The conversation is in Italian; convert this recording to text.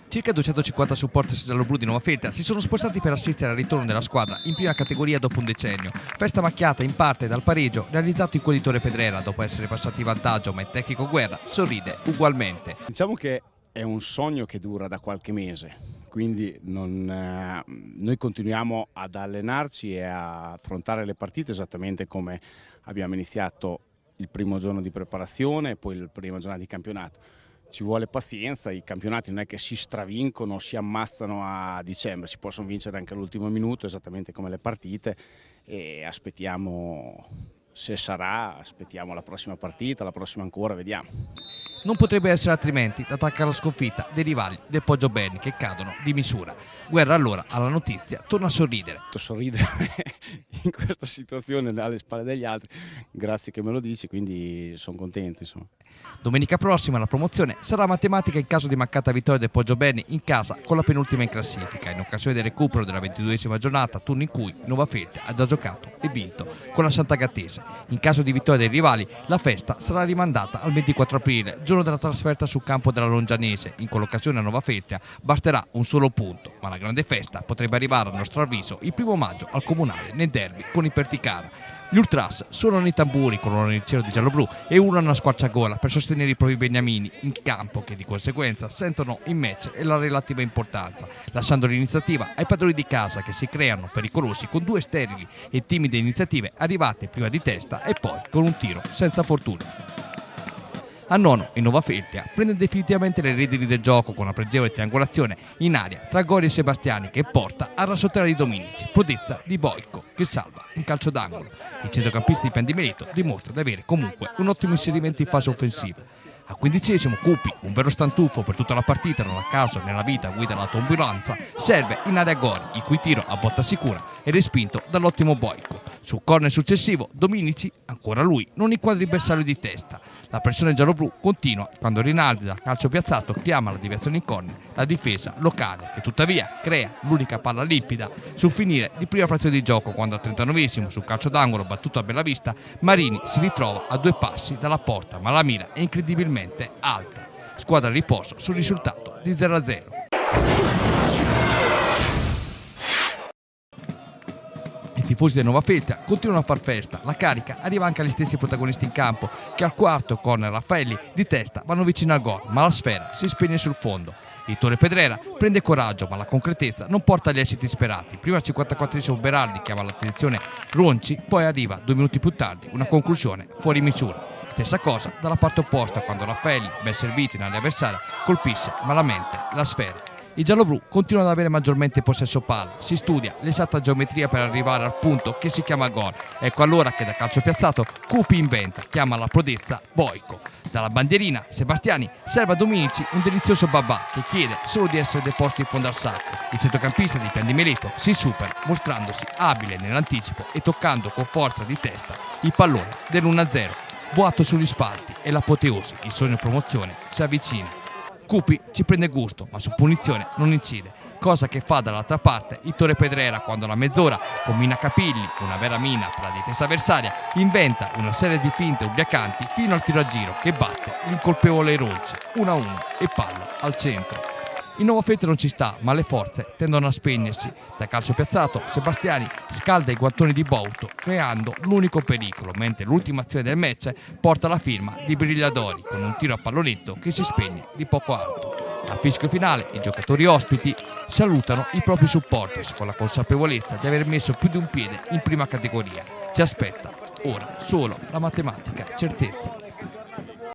Circa 250 supporters gialloblu di Nova Feltria si sono spostati per assistere al ritorno della squadra in prima categoria dopo un decennio. Festa macchiata in parte dal pareggio realizzato in Collitore Pedrera dopo essere passati in vantaggio, ma il tecnico Guerra sorride ugualmente. Diciamo che è un sogno che dura da qualche mese, quindi noi continuiamo ad allenarci e a affrontare le partite esattamente come abbiamo iniziato il primo giorno di preparazione e poi la prima giornata di campionato. Ci vuole pazienza, i campionati non è che si stravincono, si ammazzano a dicembre, si possono vincere anche all'ultimo minuto, esattamente come le partite, e aspettiamo, se sarà, aspettiamo la prossima partita, la prossima ancora, vediamo. Non potrebbe essere altrimenti, d'attacco alla sconfitta dei rivali del Poggio Berni che cadono di misura. Guerra allora alla notizia torna a sorridere. Sorridere in questa situazione alle spalle degli altri, grazie che me lo dici, quindi sono contento insomma. Domenica prossima la promozione sarà matematica in caso di mancata vittoria del Poggio Berni in casa con la penultima in classifica, in occasione del recupero della 22esima giornata, turno in cui Nova Feltria ha già giocato e vinto con la Sant'Agattese. In caso di vittoria dei rivali, la festa sarà rimandata al 24 aprile, giorno della trasferta sul campo della Longianese. In collocazione a Nova Feltria basterà un solo punto, ma la grande festa potrebbe arrivare a nostro avviso il 1° maggio al Comunale nel derby con il Perticara. Gli Ultras suonano i tamburi con un liceo di gialloblu e urlano a squarciagola per sostenere i propri beniamini in campo, che di conseguenza sentono il match e la relativa importanza, lasciando l'iniziativa ai padroni di casa che si creano pericolosi con 2 sterili e timide iniziative arrivate prima di testa e poi con un tiro senza fortuna. A nono il Nova Feltria prende definitivamente le redini del gioco con una pregevole triangolazione in aria tra Gori e Sebastiani che porta a rasoterra di Dominici, prodezza di Boico che salva in calcio d'angolo. Il centrocampista di Pendimerito dimostra di avere comunque un ottimo inserimento in fase offensiva. Al 15° Cupi, un vero stantuffo per tutta la partita, non a caso nella vita guida l'autoambulanza, serve in area Gori, il cui tiro a botta sicura è respinto dall'ottimo Boico. Sul corner successivo, Dominici, ancora lui, non inquadra il bersaglio di testa. La pressione gialloblu continua quando Rinaldi dal calcio piazzato chiama la deviazione in corner, la difesa locale che tuttavia crea l'unica palla limpida sul finire di prima frazione di gioco quando al 39° sul calcio d'angolo battuto a Bellavista Marini si ritrova a 2 passi dalla porta ma la mira è incredibilmente alta. Squadra a riposo sul risultato di 0-0. I tifosi del Nova Feltria continuano a far festa, la carica arriva anche agli stessi protagonisti in campo che al quarto con Raffaelli di testa vanno vicino al gol, ma la sfera si spegne sul fondo. Il Torre Pedrera prende coraggio, ma la concretezza non porta agli esiti sperati. Prima al 54° Berardi chiama l'attenzione Ronci, poi arriva 2 minuti più tardi una conclusione fuori misura. Stessa cosa dalla parte opposta quando Raffaelli, ben servito in area avversaria, colpisce malamente la sfera. I gialloblu continuano ad avere maggiormente possesso palla, si studia l'esatta geometria per arrivare al punto che si chiama gol. Ecco allora che da calcio piazzato Cupi inventa, chiama la prodezza Boico. Dalla bandierina Sebastiani serve a Dominici un delizioso babà che chiede solo di essere deposto in fondo al sacco. Il centrocampista di Pendimerito si supera mostrandosi abile nell'anticipo e toccando con forza di testa il pallone dell'1-0. Boato sugli spalti e l'apoteosi, il sogno promozione, si avvicina. Cupi ci prende gusto, ma su punizione non incide, cosa che fa dall'altra parte il Torre Pedrera quando alla mezz'ora, con Mina Capilli, una vera mina per la difesa avversaria, inventa una serie di finte ubriacanti fino al tiro a giro che batte l'incolpevole Ronci, 1-1 e palla al centro. Il Nova Feltria non ci sta, ma le forze tendono a spegnersi. Da calcio piazzato, Sebastiani scalda i guantoni di Bouto, creando l'unico pericolo, mentre l'ultima azione del match porta la firma di Brigliadori, con un tiro a pallonetto che si spegne di poco alto. Al fischio finale, i giocatori ospiti salutano i propri supporters con la consapevolezza di aver messo più di un piede in prima categoria. Ci aspetta ora solo la matematica certezza.